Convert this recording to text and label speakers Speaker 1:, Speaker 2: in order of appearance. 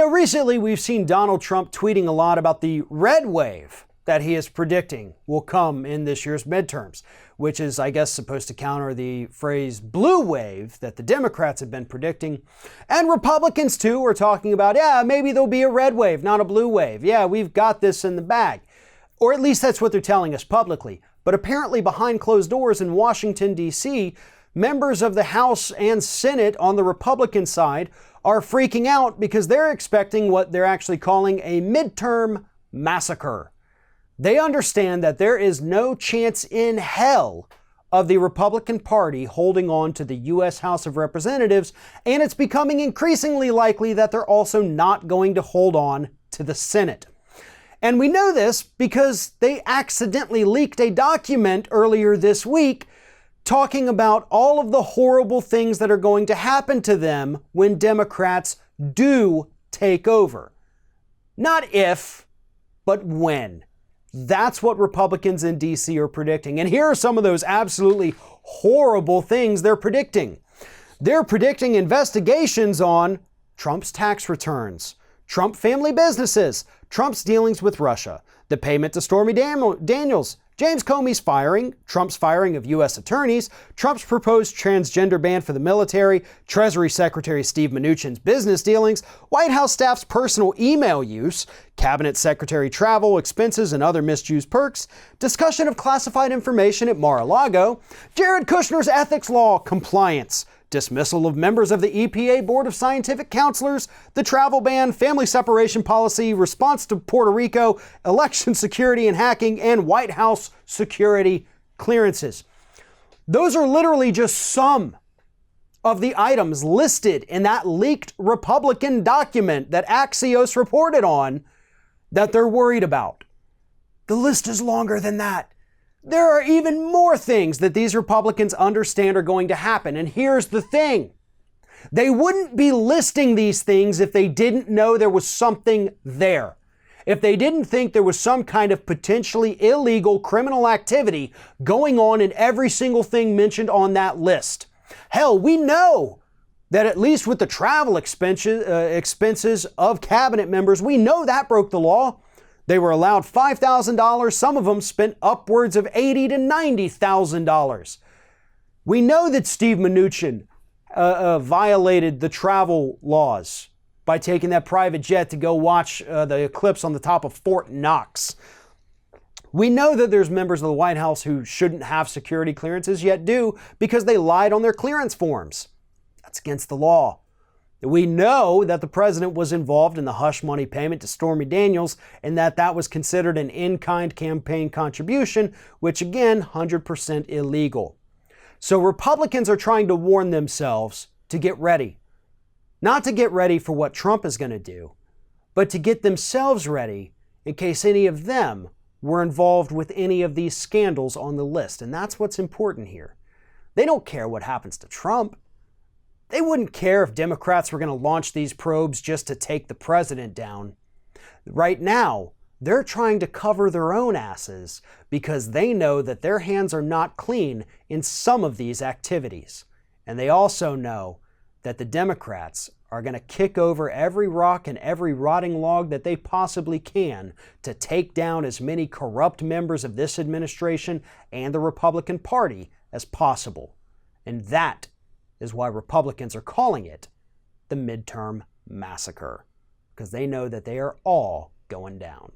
Speaker 1: Recently we've seen Donald Trump tweeting a lot about the red wave that he is predicting will come in this year's midterms, which is, I guess, supposed to counter the phrase blue wave that the Democrats have been predicting. And Republicans, too, are talking about, maybe there'll be a red wave, not a blue wave. Yeah, we've got this in the bag. Or at least that's what they're telling us publicly. But apparently behind closed doors in Washington, D.C., members of the House and Senate on the Republican side are freaking out because they're expecting what they're actually calling a midterm massacre. They understand that there is no chance in hell of the Republican Party holding on to the U.S. House of Representatives, and it's becoming increasingly likely that they're also not going to hold on to the Senate. And we know this because they accidentally leaked a document earlier this week talking about all of the horrible things that are going to happen to them when Democrats do take over. Not if, but when. That's what Republicans in D.C. are predicting. And here are some of those absolutely horrible things they're predicting. They're predicting investigations on Trump's tax returns, Trump family businesses, Trump's dealings with Russia, the payment to Stormy Daniels, James Comey's firing, Trump's firing of U.S. attorneys, Trump's proposed transgender ban for the military, Treasury Secretary Steve Mnuchin's business dealings, White House staff's personal email use, Cabinet Secretary travel expenses and other misused perks, discussion of classified information at Mar-a-Lago, Jared Kushner's ethics law compliance, dismissal of members of the EPA Board of Scientific Counselors, the travel ban, family separation policy, response to Puerto Rico, election security and hacking, and White House security clearances. Those are literally just some of the items listed in that leaked Republican document that Axios reported on that they're worried about. The list is longer than that. There are even more things that these Republicans understand are going to happen. And here's the thing. They wouldn't be listing these things if they didn't know there was something there. If they didn't think there was some kind of potentially illegal criminal activity going on in every single thing mentioned on that list. Hell, we know that at least with the travel expenses of cabinet members, we know that broke the law. They were allowed $5,000. Some of them spent upwards of $80,000 to $90,000. We know that Steve Mnuchin violated the travel laws by taking that private jet to go watch the eclipse on the top of Fort Knox. We know that there's members of the White House who shouldn't have security clearances yet do because they lied on their clearance forms. That's against the law. We know that the president was involved in the hush money payment to Stormy Daniels and that was considered an in-kind campaign contribution, which again, 100% illegal. So Republicans are trying to warn themselves to get ready. Not to get ready for what Trump is going to do, but to get themselves ready in case any of them were involved with any of these scandals on the list. And that's what's important here. They don't care what happens to Trump. They wouldn't care if Democrats were going to launch these probes just to take the president down. Right now, they're trying to cover their own asses because they know that their hands are not clean in some of these activities. And they also know that the Democrats are going to kick over every rock and every rotting log that they possibly can to take down as many corrupt members of this administration and the Republican Party as possible. And that is why Republicans are calling it the midterm massacre, because they know that they are all going down.